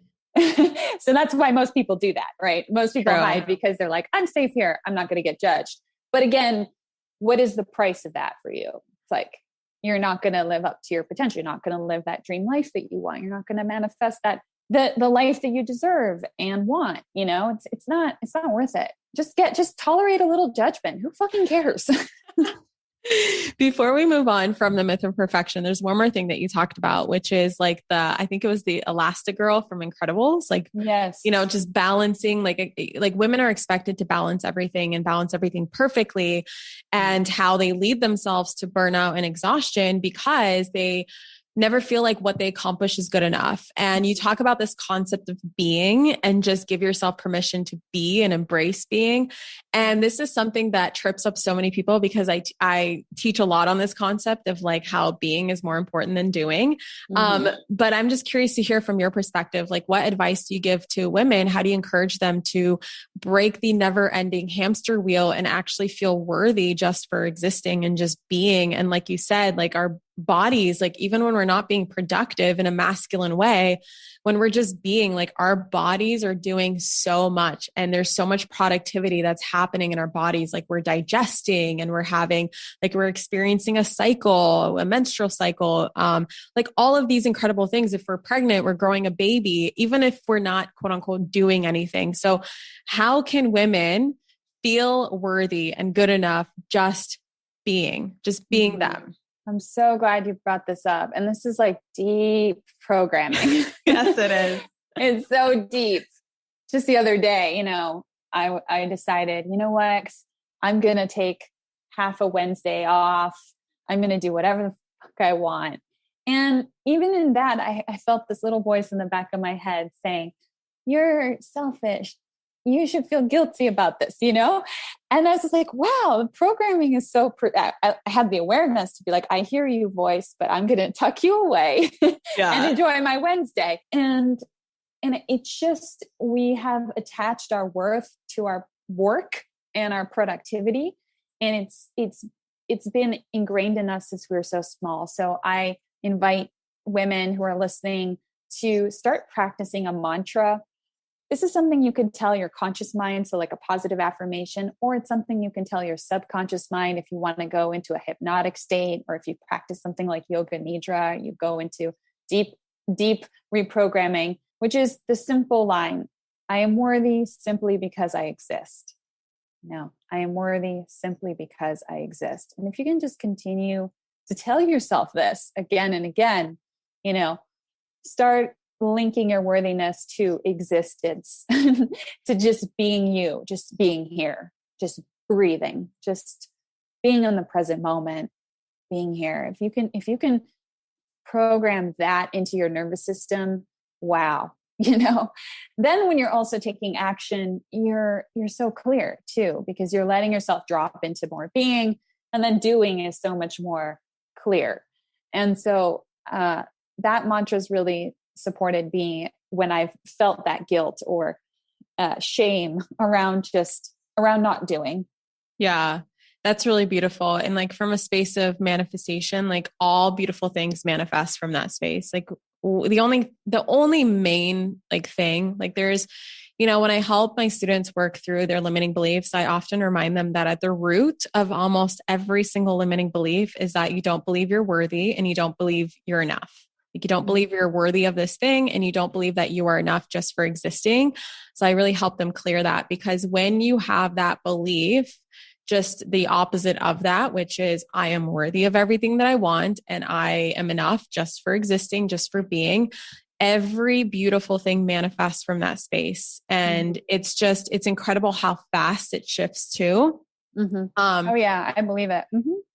So that's why most people do that, right? Most people hide because they're I'm safe here. I'm not going to get judged. But again, what is the price of that for you? It's you're not going to live up to your potential. You're not going to live that dream life that you want. You're not going to manifest the life that you deserve and want. It's not worth it. Just tolerate a little judgment. Who fucking cares? Before we move on from the myth of perfection, there's one more thing that you talked about, which is I think it was the Elastigirl from Incredibles. Yes, just balancing, women are expected to balance everything perfectly, and how they lead themselves to burnout and exhaustion because they never feel like what they accomplish is good enough. And you talk about this concept of being and just give yourself permission to be and embrace being. And this is something that trips up so many people because I teach a lot on this concept of like how being is more important than doing. But I'm just curious to hear from your perspective, like what advice do you give to women? How do you encourage them to break the never ending hamster wheel and actually feel worthy just for existing and just being? And like you said, like our bodies, like even when we're not being productive in a masculine way, when we're just being, like our bodies are doing so much and there's so much productivity that's happening in our bodies. Like we're digesting and we're experiencing a cycle, a menstrual cycle, like all of these incredible things. If we're pregnant, we're growing a baby, even if we're not quote unquote doing anything. So how can women feel worthy and good enough just being them? I'm so glad you brought this up. And this is like deep programming. Yes, it is. It's so deep. Just the other day, I decided, you know what, I'm going to take half a Wednesday off. I'm going to do whatever the fuck I want. And even in that, I felt this little voice in the back of my head saying, you're selfish. You should feel guilty about this, And I was just like, wow, programming is so, I had the awareness to be like, I hear you voice, but I'm going to tuck you away and enjoy my Wednesday. And it's just, we have attached our worth to our work and our productivity. And it's been ingrained in us since we were so small. So I invite women who are listening to start practicing a mantra. This is something you can tell your conscious mind, so like a positive affirmation, or it's something you can tell your subconscious mind if you want to go into a hypnotic state, or if you practice something like yoga nidra, you go into deep reprogramming, which is the simple line, I am worthy simply because I exist. No, I am worthy simply because I exist. And if you can just continue to tell yourself this again and again, start linking your worthiness to existence, to just being you, just being here, just breathing, just being in the present moment, being here. If you can program that into your nervous system, wow, then when you're also taking action, you're so clear too, because you're letting yourself drop into more being, and then doing is so much more clear. And so that mantra is really supported me when I've felt that guilt or shame around not doing. Yeah, that's really beautiful. And like from a space of manifestation, like all beautiful things manifest from that space. Like the only main like thing, like there's, when I help my students work through their limiting beliefs, I often remind them that at the root of almost every single limiting belief is that you don't believe you're worthy and you don't believe you're enough. Like you don't believe you're worthy of this thing and you don't believe that you are enough just for existing. So I really help them clear that, because when you have that belief, just the opposite of that, which is I am worthy of everything that I want and I am enough just for existing, just for being, every beautiful thing manifests from that space. And it's incredible how fast it shifts too. Oh yeah, I believe it.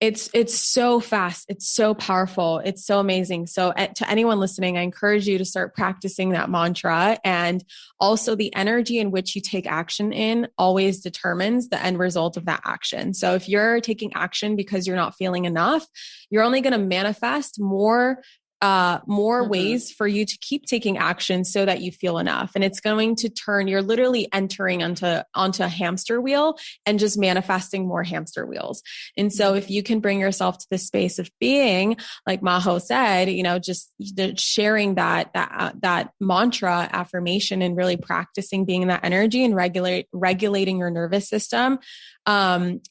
It's so fast. It's so powerful. It's so amazing. So to anyone listening, I encourage you to start practicing that mantra. And also the energy in which you take action in always determines the end result of that action. So if you're taking action because you're not feeling enough, you're only going to manifest more ways for you to keep taking action so that you feel enough. And it's going to you're literally entering onto a hamster wheel and just manifesting more hamster wheels. And so if you can bring yourself to the space of being, like Majo said, just sharing that mantra affirmation and really practicing being in that energy and regulating your nervous system,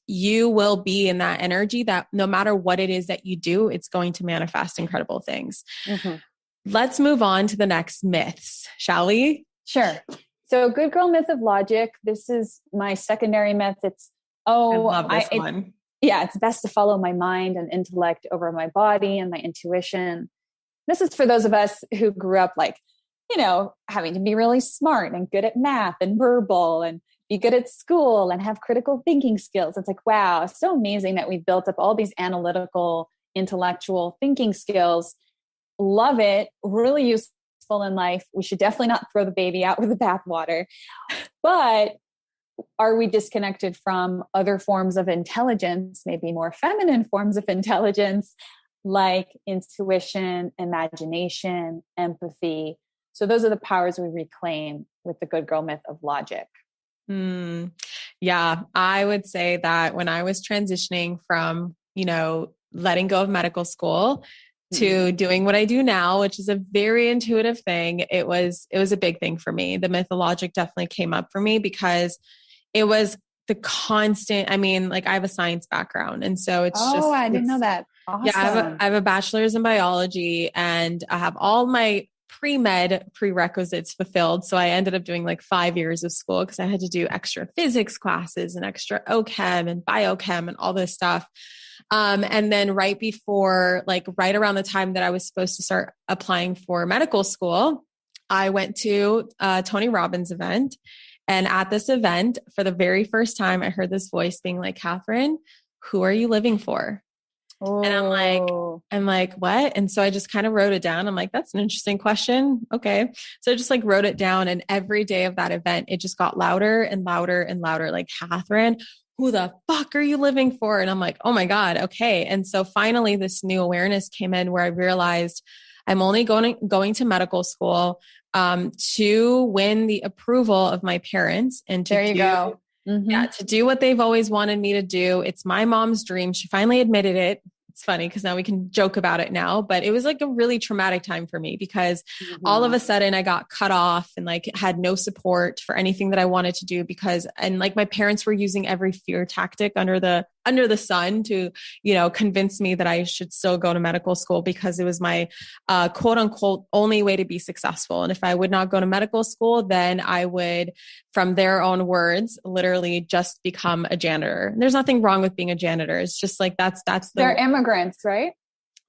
you will be in that energy that no matter what it is that you do, it's going to manifest incredible things. Let's move on to the next myths, shall we? Sure. So good girl myth of logic. This is my secondary myth. It's, I love this one. It's best to follow my mind and intellect over my body and my intuition. This is for those of us who grew up like, having to be really smart and good at math and verbal and be good at school and have critical thinking skills. It's like, wow, it's so amazing that we built up all these analytical, intellectual thinking skills. love it, really useful in life. We should definitely not throw the baby out with the bathwater. But are we disconnected from other forms of intelligence, maybe more feminine forms of intelligence, like intuition, imagination, empathy? So those are the powers we reclaim with the good girl myth of logic. Yeah, I would say that when I was transitioning from, letting go of medical school to doing what I do now, which is a very intuitive thing, it was a big thing for me. The myth of logic definitely came up for me because it was the constant, I have a science background. And so I didn't know that. Awesome. Yeah, I have a bachelor's in biology and I have all my pre-med prerequisites fulfilled. So I ended up doing like 5 years of school because I had to do extra physics classes and extra OChem and biochem and all this stuff. And then right around the time that I was supposed to start applying for medical school, I went to a Tony Robbins event. And at this event, for the very first time, I heard this voice being like, Catherine, who are you living for? Oh. And I'm like, what? And so I just kind of wrote it down. I'm like, that's an interesting question. Okay. So I just wrote it down. And every day of that event, it just got louder and louder and louder. Like, Catherine, who the fuck are you living for? And I'm like, oh my God. Okay. And so finally this new awareness came in where I realized I'm only going to medical school to win the approval of my parents and to to do what they've always wanted me to do. It's my mom's dream. She finally admitted it. It's funny because now we can joke about it now, but it was like a really traumatic time for me because all of a sudden I got cut off and had no support for anything that I wanted to do and my parents were using every fear tactic under the sun to, convince me that I should still go to medical school because it was my quote unquote only way to be successful. And if I would not go to medical school, then I would, from their own words, literally just become a janitor. And there's nothing wrong with being a janitor. It's just they're immigrants, right?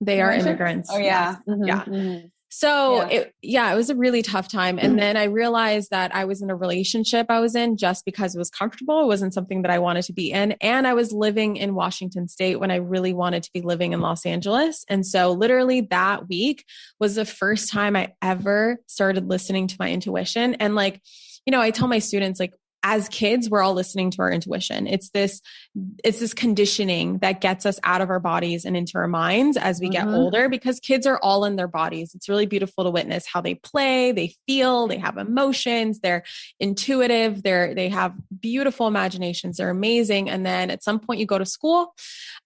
They are immigrants. Oh yeah. Yes. Yeah. Mm-hmm. So it was a really tough time. And then I realized that I was in a relationship I was in just because it was comfortable. It wasn't something that I wanted to be in. And I was living in Washington State when I really wanted to be living in Los Angeles. And so literally that week was the first time I ever started listening to my intuition. And I tell my students, as kids, we're all listening to our intuition. It's this conditioning that gets us out of our bodies and into our minds as we get older, because kids are all in their bodies. It's really beautiful to witness how they play, they feel, they have emotions, they're intuitive, they have beautiful imaginations, they're amazing. And then at some point you go to school,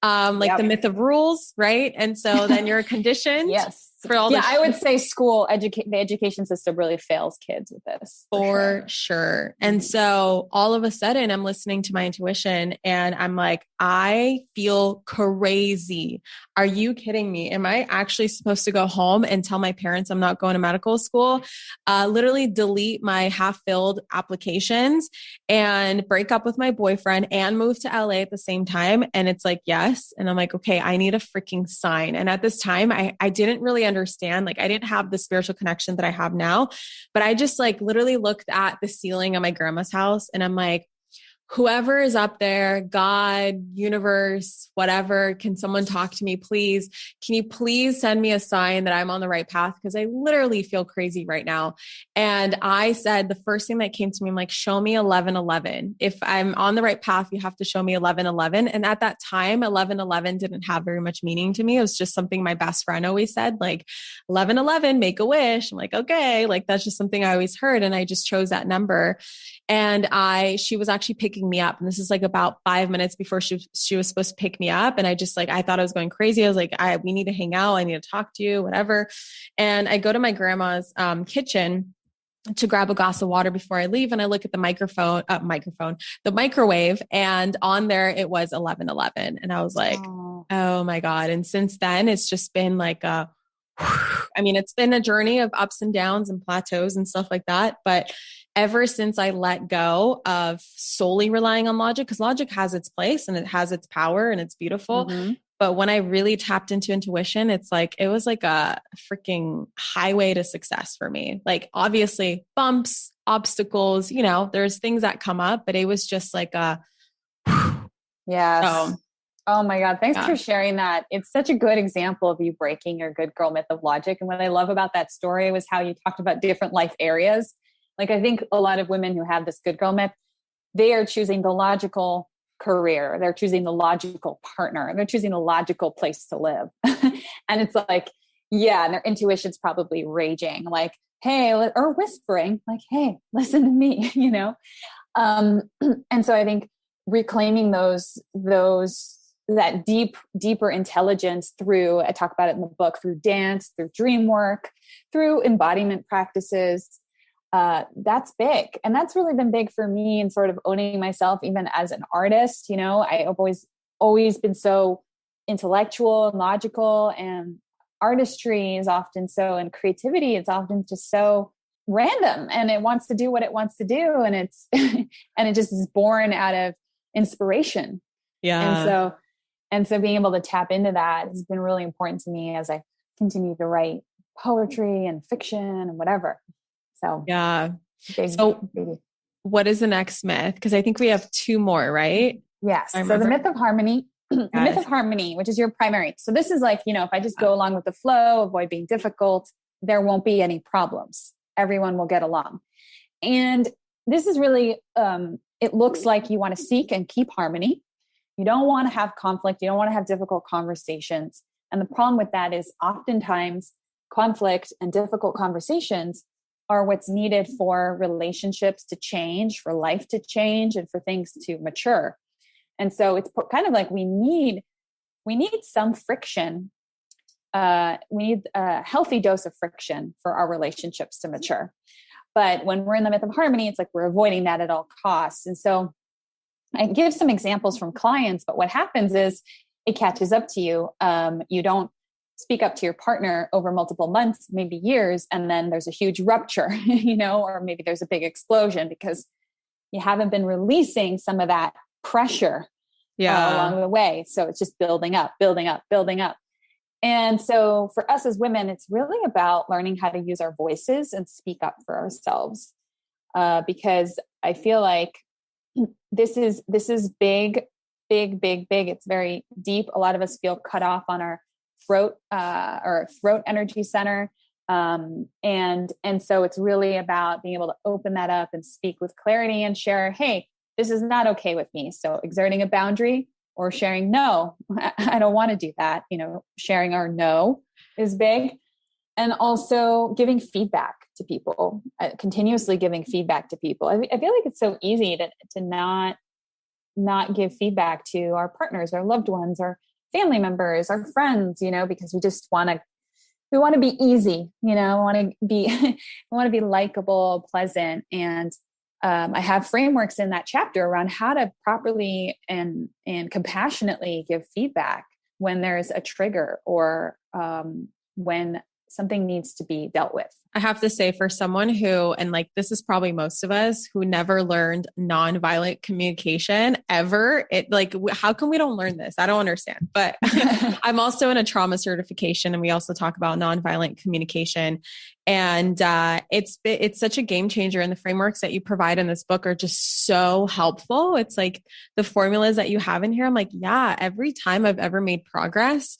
the myth of rules, right? And so then you're conditioned. Yes. For all I would say the education system really fails kids with this. For sure. And so all of a sudden I'm listening to my intuition and I'm like, I feel crazy. Are you kidding me? Am I actually supposed to go home and tell my parents I'm not going to medical school? Literally delete my half-filled applications and break up with my boyfriend and move to LA at the same time? And it's like, yes. And I'm like, okay, I need a freaking sign. And at this time, I didn't really understand. I didn't have the spiritual connection that I have now, but I just literally looked at the ceiling of my grandma's house and I'm like, whoever is up there, God, universe, whatever, can someone talk to me, please? Can you please send me a sign that I'm on the right path? Because I literally feel crazy right now. And I said, the first thing that came to me, I'm like, show me 11:11. If I'm on the right path, you have to show me 11:11. And at that time, 11:11 didn't have very much meaning to me. It was just something my best friend always said, 11:11, make a wish. I'm like, okay, that's just something I always heard. And I just chose that number. And she was actually picking me up. And this is about 5 minutes before she was supposed to pick me up. And I just I thought I was going crazy. I was like, we need to hang out. I need to talk to you, whatever. And I go to my grandma's kitchen to grab a glass of water before I leave. And I look at the microwave, and on there it was 11:11. And I was like, oh my God. And since then it's just been it's been a journey of ups and downs and plateaus and stuff like that. But ever since I let go of solely relying on logic, because logic has its place and it has its power and it's beautiful. Mm-hmm. But when I really tapped into intuition, it was like a freaking highway to success for me. Obviously bumps, obstacles, there's things that come up, but it was just yes. Oh my God. Thanks Yeah. for sharing that. It's such a good example of you breaking your good girl myth of logic. And what I love about that story was how you talked about different life areas. Like, I think a lot of women who have this good girl myth, they are choosing the logical career. They're choosing the logical partner. They're choosing the logical place to live. And it's like, yeah, and their intuition's probably raging, like, hey, or whispering, like, hey, listen to me, you know? And so I think reclaiming that deeper intelligence through, I talk about it in the book, through dance, through dream work, through embodiment practices, that's big. And that's really been big for me in sort of owning myself, even as an artist. You know, I've always been so intellectual and logical, and artistry is often so, and creativity is often just so random, and it wants to do what it wants to do. And it's, and it just is born out of inspiration. Yeah. And so being able to tap into that has been really important to me as I continue to write poetry and fiction and whatever. So yeah. So what is the next myth? Because I think we have two more, right? Yes. So the myth of harmony, the myth of harmony, which is your primary. So this is like, you know, if I just go along with the flow, avoid being difficult, there won't be any problems. Everyone will get along. And this is really, it looks like you want to seek and keep harmony. You don't want to have conflict. You don't want to have difficult conversations. And the problem with that is oftentimes conflict and difficult conversations are what's needed for relationships to change, for life to change, and for things to mature. And so it's kind of like we need some friction. We need a healthy dose of friction for our relationships to mature. But when we're in the myth of harmony, it's like we're avoiding that at all costs. And so I give some examples from clients, but what happens is it catches up to you. You don't speak up to your partner over multiple months, maybe years, and then there's a huge rupture, you know, or maybe there's a big explosion because you haven't been releasing some of that pressure along the way. So it's just building up. And so for us as women, it's really about learning how to use our voices and speak up for ourselves. Because I feel like this is big. It's very deep. A lot of us feel cut off on our throat or throat energy center. And so it's really about being able to open that up and speak with clarity and share, hey, this is not okay with me. So exerting a boundary or sharing, no, I don't want to do that. You know, sharing our no is big. And also giving feedback to people, continuously giving feedback to people. I feel like it's so easy to not give feedback to our partners, our loved ones, our family members, our friends, you know, because we just want to be easy, you know, we want to be likable, pleasant. And I have frameworks in that chapter around how to properly and compassionately give feedback when there's a trigger or when something needs to be dealt with. I have to say, for someone who, and like, this is probably most of us who never learned nonviolent communication ever. How come we don't learn this? I don't understand, but I'm also in a trauma certification and we also talk about nonviolent communication. And it's such a game changer. And the frameworks that you provide in this book are just so helpful. It's like the formulas that you have in here. I'm like, yeah, every time I've ever made progress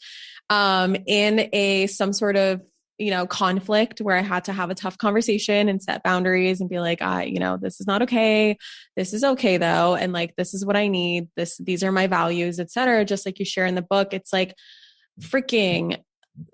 in some sort of, you know, conflict where I had to have a tough conversation and set boundaries and be like, you know, this is not okay. This is okay though. And like, this is what I need. These are my values, et cetera. Just like you share in the book, it's like freaking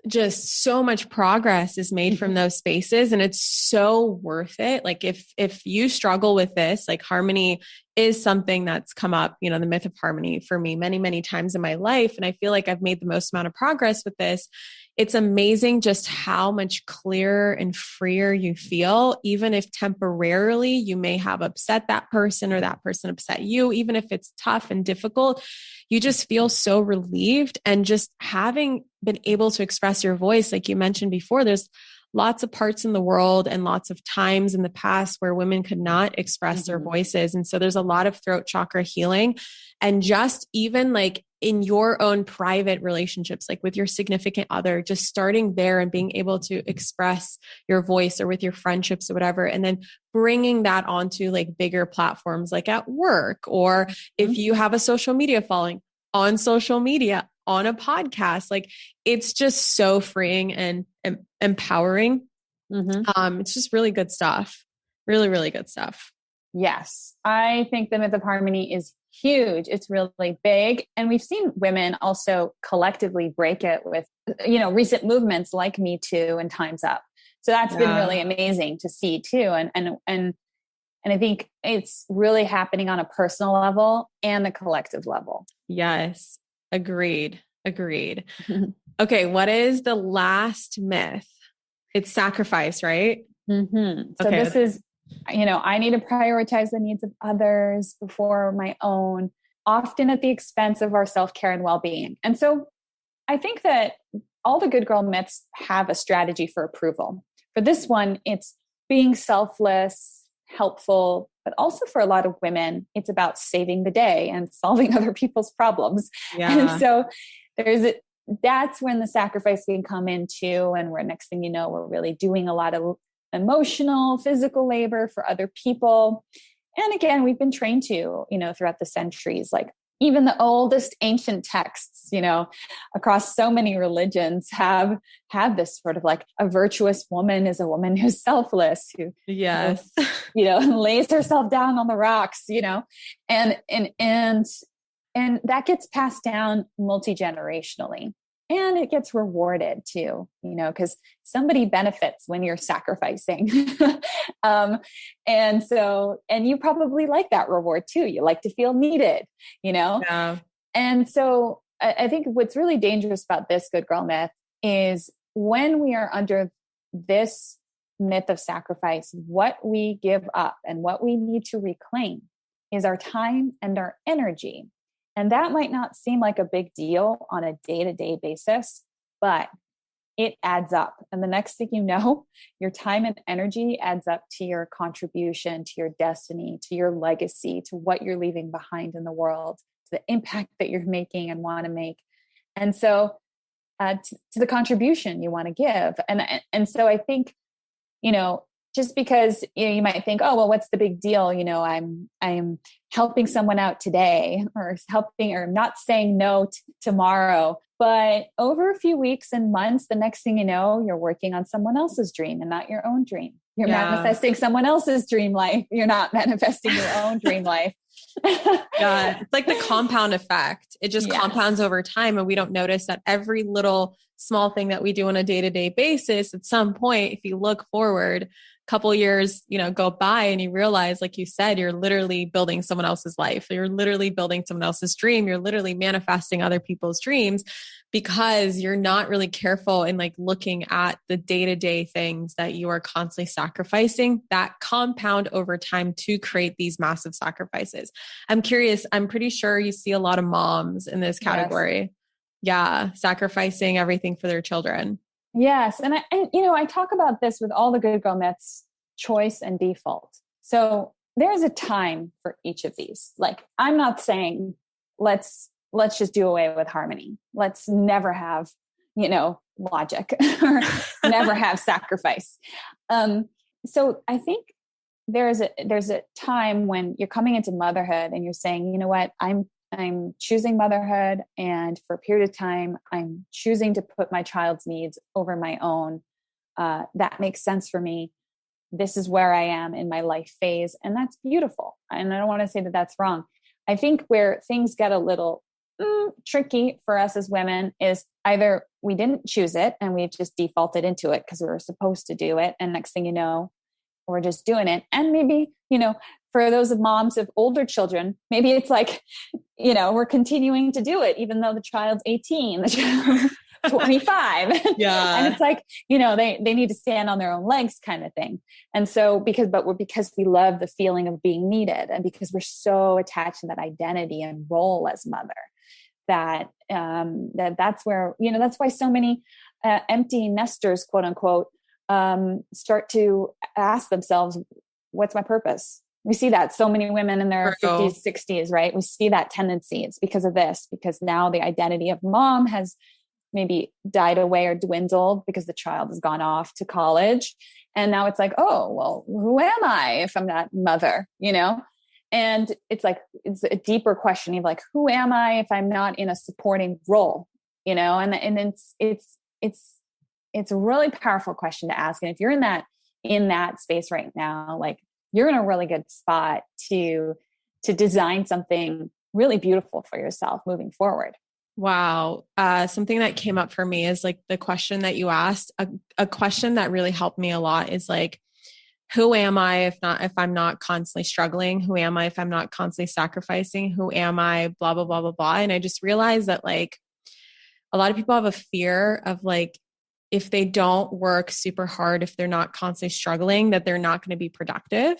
just so much progress is made from those spaces. And it's so worth it. Like if you struggle with this, like harmony is something that's come up, you know, the myth of harmony for me many, many times in my life. And I feel like I've made the most amount of progress with this. It's amazing just how much clearer and freer you feel, even if temporarily you may have upset that person or that person upset you, even if it's tough and difficult, you just feel so relieved. And just having been able to express your voice, like you mentioned before, there's lots of parts in the world and lots of times in the past where women could not express their voices. And so there's a lot of throat chakra healing. And just even like in your own private relationships, like with your significant other, just starting there and being able to express your voice, or with your friendships or whatever, and then bringing that onto like bigger platforms, like at work, or if you have a social media following, on social media, on a podcast. Like it's just so freeing and empowering. It's just really good stuff. Really, really good stuff. Yes. I think the myth of harmony is huge. It's really big. And we've seen women also collectively break it with, recent movements like Me Too and Time's Up. So that's been really amazing to see too. And I think it's really happening on a personal level and a collective level. Yes. Agreed. Okay. What is the last myth? It's sacrifice, right? Mm-hmm. So this is, I need to prioritize the needs of others before my own, often at the expense of our self-care and well-being. And so I think that all the good girl myths have a strategy for approval. For this one, it's being selfless, helpful, but also for a lot of women, it's about saving the day and solving other people's problems. Yeah. And so that's when the sacrifice can come in too. And where next thing you know, we're really doing a lot of emotional, physical labor for other people. And again, we've been trained to, throughout the centuries, like even the oldest ancient texts, across so many religions have this sort of like a virtuous woman is a woman who's selfless, who, yes, lays herself down on the rocks, and that gets passed down multi-generationally. And it gets rewarded too, because somebody benefits when you're sacrificing. And you probably like that reward too. You like to feel needed, Yeah. And so I think what's really dangerous about this good girl myth is when we are under this myth of sacrifice, what we give up and what we need to reclaim is our time and our energy. And that might not seem like a big deal on a day-to-day basis, but it adds up. And the next thing you know, your time and energy adds up to your contribution, to your destiny, to your legacy, to what you're leaving behind in the world, to the impact that you're making and want to make. And so to the contribution you want to give. And so I think, just because you might think, oh, well, what's the big deal? I'm helping someone out today or not saying no tomorrow. But over a few weeks and months, the next thing you know, you're working on someone else's dream and not your own dream. You're manifesting someone else's dream life. You're not manifesting your own dream life. Yeah. It's like the compound effect. It just compounds over time. And we don't notice that every little small thing that we do on a day-to-day basis, at some point, if you look forward, couple years, go by and you realize, like you said, you're literally building someone else's life. You're literally building someone else's dream. You're literally manifesting other people's dreams because you're not really careful in like looking at the day-to-day things that you are constantly sacrificing that compound over time to create these massive sacrifices. I'm curious. I'm pretty sure you see a lot of moms in this category. Yes. Yeah. Sacrificing everything for their children. Yes. And I talk about this with all the good girl myths, choice and default. So there's a time for each of these. Like, I'm not saying let's just do away with harmony. Let's never have, logic or never have sacrifice. So I think there's a time when you're coming into motherhood and you're saying, you know what, I'm choosing motherhood, and for a period of time, I'm choosing to put my child's needs over my own. That makes sense for me. This is where I am in my life phase, and that's beautiful. And I don't want to say that that's wrong. I think where things get a little tricky for us as women is either we didn't choose it and we've just defaulted into it because we were supposed to do it, and next thing you know, we're just doing it. And maybe, for those of moms of older children, maybe it's like, we're continuing to do it, even though the child's 18, the child's 25. Yeah. And it's like, they need to stand on their own legs kind of thing. And so because we love the feeling of being needed, and because we're so attached to that identity and role as mother, that's where, that's why so many empty nesters, quote unquote, start to ask themselves, what's my purpose? We see that so many women in their 50s, 60s, right? We see that tendency. It's because of this, because now the identity of mom has maybe died away or dwindled because the child has gone off to college. And now it's like, oh, well, who am I if I'm not mother, And it's like, it's a deeper question of like, who am I if I'm not in a supporting role, you know? And it's a really powerful question to ask. And if you're in that space right now, like you're in a really good spot to design something really beautiful for yourself moving forward. Wow. Something that came up for me is like the question that you asked, a question that really helped me a lot is like, who am I if I'm not constantly struggling? Who am I if I'm not constantly sacrificing? Who am I? Blah, blah, blah, blah, blah. And I just realized that like a lot of people have a fear of like, if they don't work super hard, if they're not constantly struggling, that they're not going to be productive.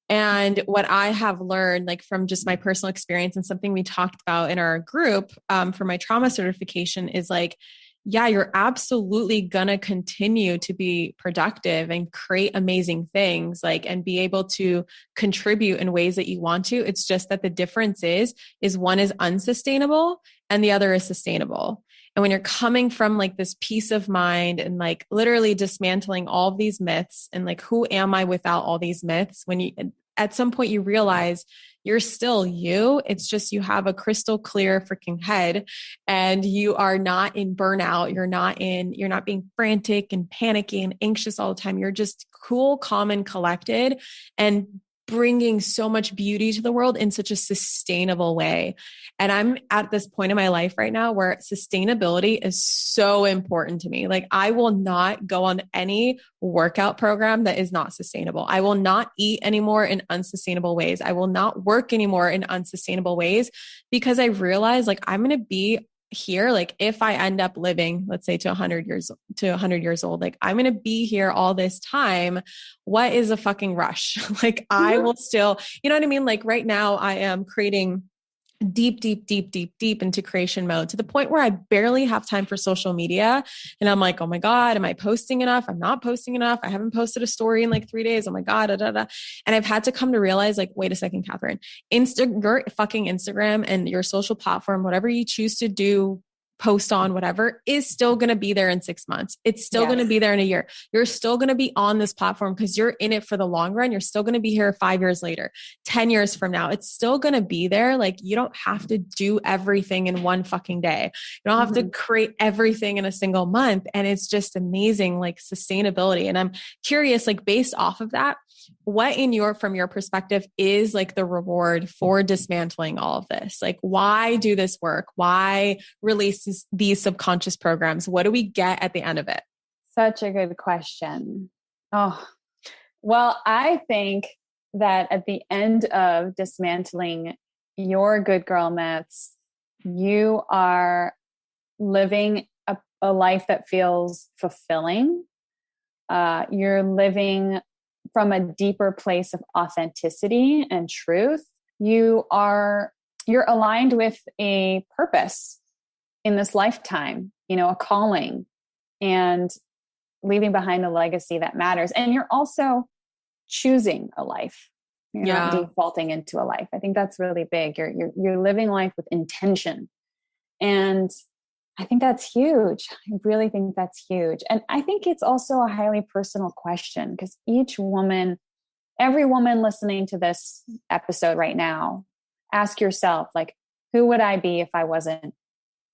And what I have learned, like from just my personal experience and something we talked about in our group for my trauma certification is like, yeah, you're absolutely going to continue to be productive and create amazing things, like, and be able to contribute in ways that you want to. It's just that the difference is one is unsustainable and the other is sustainable. And when you're coming from like this peace of mind and like literally dismantling all of these myths and like, who am I without all these myths? When you, at some point you realize you're still you. It's just, you have a crystal clear freaking head and you are not in burnout. You're not being frantic and panicky and anxious all the time. You're just cool, calm, and collected and bringing so much beauty to the world in such a sustainable way. And I'm at this point in my life right now where sustainability is so important to me. Like I will not go on any workout program that is not sustainable. I will not eat anymore in unsustainable ways. I will not work anymore in unsustainable ways because I realize like I'm going to be here. Like if I end up living, let's say to 100 years old, like I'm going to be here all this time. What is a fucking rush? Like I will still, you know what I mean? Like right now I am creating deep into creation mode to the point where I barely have time for social media. And I'm like, oh my God, am I posting enough? I'm not posting enough. I haven't posted a story in like 3 days. Oh my God. Da, da, da. And I've had to come to realize like, wait a second, Catherine, your fucking Instagram and your social platform, whatever you choose to do, post on, whatever, is still going to be there in 6 months. It's still going to be there in a year. You're still going to be on this platform because you're in it for the long run. You're still going to be here 5 years later, 10 years from now. It's still going to be there. Like you don't have to do everything in one fucking day. You don't have to create everything in a single month. And it's just amazing, like sustainability. And I'm curious, like based off of that, what from your perspective is like the reward for dismantling all of this? Like, why do this work? Why release these subconscious programs? What do we get at the end of it? Such a good question. Oh, well, I think that at the end of dismantling your good girl myths, you are living a life that feels fulfilling. You're living from a deeper place of authenticity and truth. You're aligned with a purpose in this lifetime, you know, a calling, and leaving behind a legacy that matters. And you're also choosing a life. You're not defaulting into a life. I think that's really big. You're living life with intention. And I think that's huge. I really think that's huge. And I think it's also a highly personal question because every woman listening to this episode right now, ask yourself, like, who would I be if I wasn't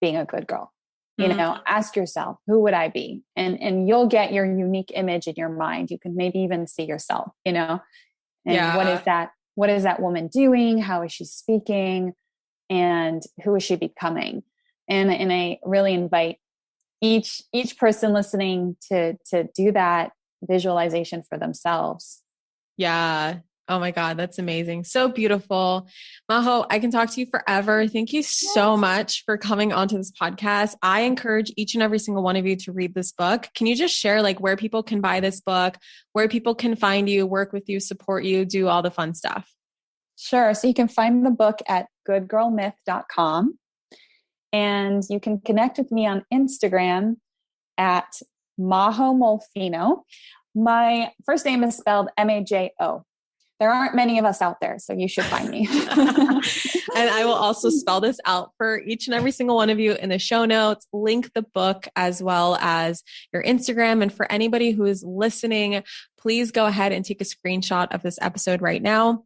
being a good girl? You know, ask yourself, who would I be? And you'll get your unique image in your mind. You can maybe even see yourself, you know, and what is that woman doing? How is she speaking? And who is she becoming? And I really invite each person listening to do that visualization for themselves. Yeah. Oh my God, that's amazing. So beautiful. Majo, I can talk to you forever. Thank you so much for coming onto this podcast. I encourage each and every single one of you to read this book. Can you just share like where people can buy this book, where people can find you, work with you, support you, do all the fun stuff? Sure. So you can find the book at goodgirlmyth.com. And you can connect with me on Instagram at Majo Molfino. My first name is spelled Majo. There aren't many of us out there, so you should find me. And I will also spell this out for each and every single one of you in the show notes, link the book as well as your Instagram. And for anybody who is listening, please go ahead and take a screenshot of this episode right now.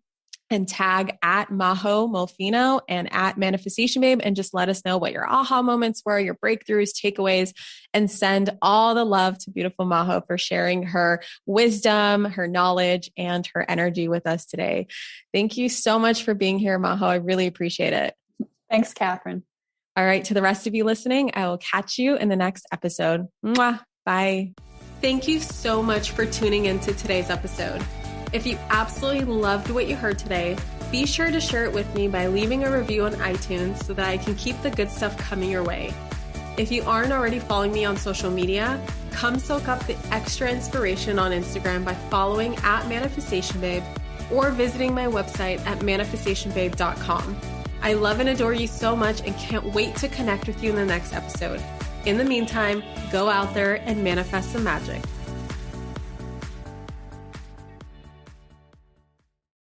and tag at Majo Molfino and at Manifestation Babe, and just let us know what your aha moments were, your breakthroughs, takeaways, and send all the love to beautiful Majo for sharing her wisdom, her knowledge, and her energy with us today. Thank you so much for being here, Majo. I really appreciate it. Thanks, Catherine. All right, to the rest of you listening, I will catch you in the next episode. Mwah. Bye. Thank you so much for tuning into today's episode. If you absolutely loved what you heard today, be sure to share it with me by leaving a review on iTunes so that I can keep the good stuff coming your way. If you aren't already following me on social media, come soak up the extra inspiration on Instagram by following at Manifestation Babe or visiting my website at manifestationbabe.com. I love and adore you so much and can't wait to connect with you in the next episode. In the meantime, go out there and manifest some magic.